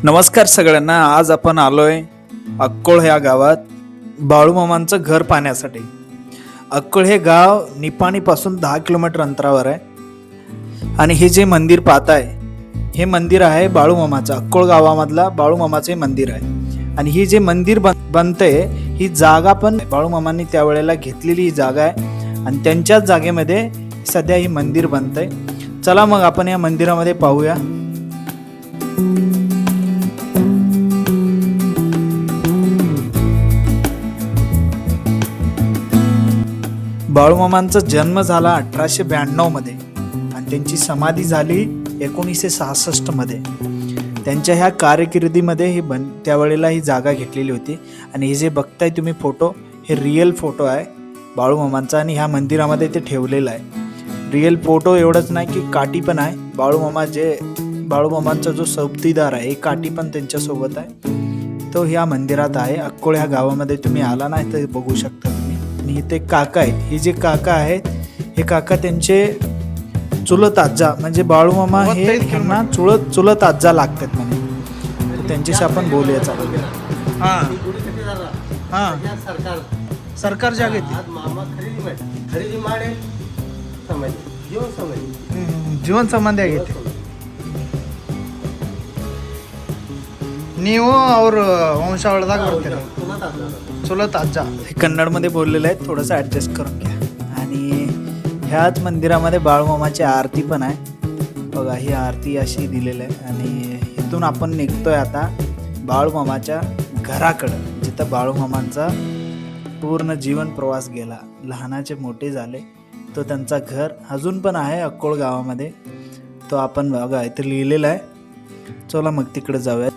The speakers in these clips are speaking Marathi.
नमस्कार सगळ्यांना. आज आपण आलोय अक्कोळ ह्या गावात बाळूमामांचं घर पाहण्यासाठी. अक्कोळ हे गाव निपाणीपासून 10 किलोमीटर अंतरावर आहे आणि हे जे मंदिर पाहताय हे मंदिर आहे बाळूमामाचं. अक्कोळ गावामधला बाळूमामाचे मंदिर आहे आणि ही जे मंदिर बनतंय ही जागा पण बाळूमामांनी त्यावेळेला घेतलेली ही जागा आहे आणि त्यांच्याच जागेमध्ये सध्या ही मंदिर बनतंय. चला मग आपण या मंदिरामध्ये पाहूया. बाळूमामांचा जन्म झाला 1892 मध्ये आणि त्यांची समाधी झाली 1966 मध्ये. त्यांच्या ह्या कारकिर्दीमध्ये ही त्यावेळेला ही जागा घेतलेली होती आणि हे जे बघताय तुम्ही फोटो हे रिअल फोटो आहे बाळूमामांचा आणि ह्या मंदिरामध्ये ते ठेवलेलं आहे. रिअल फोटो एवढंच नाही की काठी पण आहे. बाळूमामांचा जो सौबतीदार आहे एक काठी पण त्यांच्यासोबत आहे, तो ह्या मंदिरात आहे. अक्कोळ ह्या गावामध्ये तुम्ही आला नाही तर बघू शकता तुम्ही. आणि ते काका आहेत, हे जे काका आहेत हे काका त्यांचे चुलत आज्जा म्हणजे बाळूमामा हे ह्यांना चुलत आज्जा लागतात म्हणे. तर त्यांच्याशी आपण बोलूया. चालू सरकार जागे जीवन संबंध घेते ನೀವು ಅವ್ರ ವಂಶಾವಳದಾಗ ಬರ್ತೀರ चुलत आज्जा. हे कन्नडमध्ये बोललेलं आहे, थोडंसं ॲडजस्ट करून घ्या. आणि ह्याच मंदिरामध्ये बाळूमामाची आरती पण आहे. बघा ही आरती अशी दिलेली आहे आणि इथून आपण निघतोय आता बाळूमामाच्या घराकडं, जिथं बाळूमामांचा पूर्ण जीवन प्रवास गेला, लहानाचे मोठे झाले. तो त्यांचा घर अजून पण आहे अक्कोळ गावामध्ये. तो आपण बघा इथं लिहिलेला आहे. चला मग तिकडे जाऊया.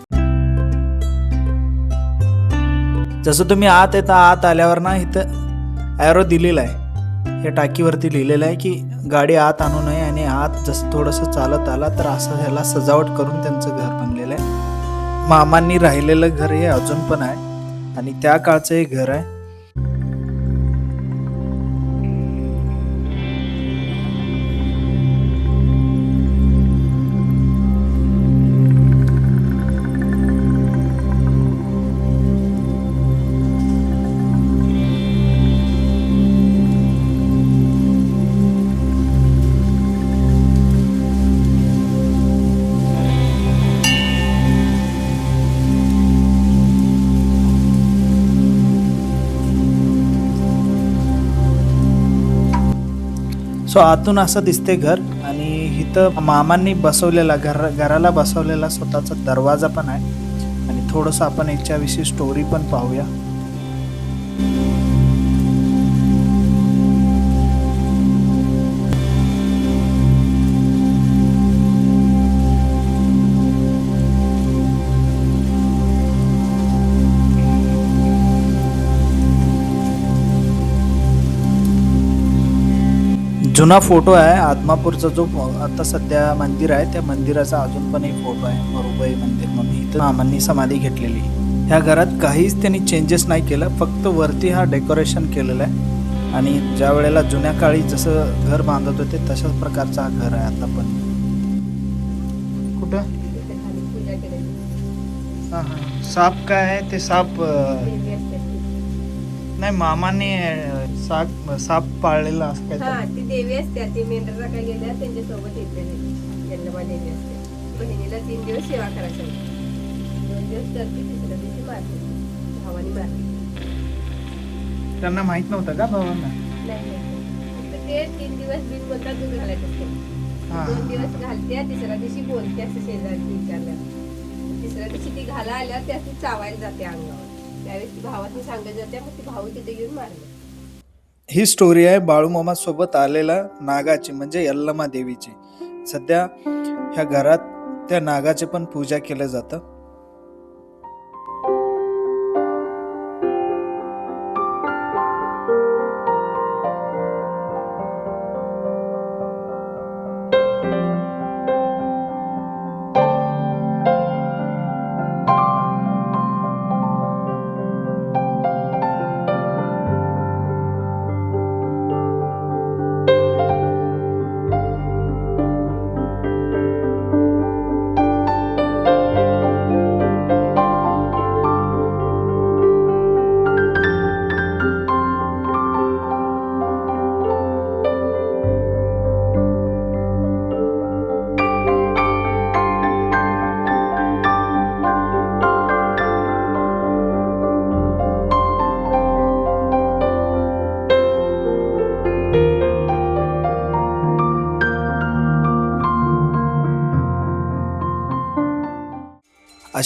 जसं तुम्ही आत आल्यावर ना इथं ॲरो दिलेला आहे. हे टाकीवरती लिहिलेलं आहे की गाडी आत आणू नये आणि आत जसं थोडंसं चालत आला तर असं ह्याला सजावट करून त्यांचं घर बनलेलं आहे. मामांनी राहिलेलं घर हे अजून पण आहे आणि त्या काळचं हे घर आहे. सो आतून असं दिसते घर आणि इथं मामांनी बसवलेला घराला बसवलेला स्वतःचा दरवाजा पण आहे आणि थोडंसं आपण याच्याविषयी स्टोरी पण पाहूया. जुना फोटो आहे आदमापूरचा, जो आता सध्या मंदिर आहे त्या मंदिराचा अजून पण एक फोटो आहे, मरुबाई मंदिर म्हणून. इथं मामांनी समाधी घेतलेली. ह्या घरात काहीच त्यांनी चेंजेस नाही केलं, फक्त वरती हा डेकोरेशन केलेलं आहे आणि ज्या वेळेला जुन्या काळी जसं घर बांधत होते तशाच प्रकारचा हा घर आहे आता पण. कुठं साप काय आहे ते साप नाही, मामाने साप पाळलेला असं काय. ती देवी असते, ती मेंढरा काय गेल्या त्यांच्यासोबत येते. यल्लमा देवी असते. बहिणीला 3 दिवस सेवा करायची, 2 दिवस करते, तिसऱ्या दिवशी मारते. भावानी मारते. त्यांना माहित नव्हतं का भावांना? नाही, ते 3 दिवस बिन बोलता दूध घालायचं असते. 2 दिवस घालते, तिसऱ्या दिवशी बोलते असं शेजारी विचारल्या. तिसऱ्या दिवशी ती घाला आल्यावर ती अशी चावायला जाते अंगावर. त्यावेळेस ती भावातून सांगत जाते, मग ती भाऊ तिथे घेऊन मारले. ही स्टोरी आहे बाळूमामा सोबत आलेला नागाची म्हणजे यल्लमा देवीची. सध्या ह्या घरात त्या नागाचे पण पूजा केलं जातं.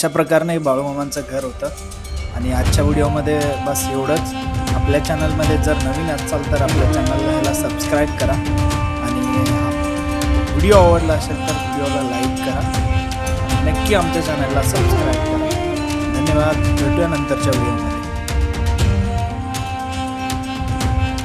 अशा प्रकारे बाळूमामांचं घर होतं. आणि आजच्या व्हिडिओमध्ये बस एवढंच. आपल्या चॅनलमध्ये जर नवीन असाल तर आपल्या चॅनलला सबस्क्राईब करा आणि व्हिडिओ आवडला असेल तर व्हिडिओला लाईक करा. नक्की आमच्या चॅनलला सबस्क्राईब करा. धन्यवाद. भेटूया नंतरच्या व्हिडिओमध्ये.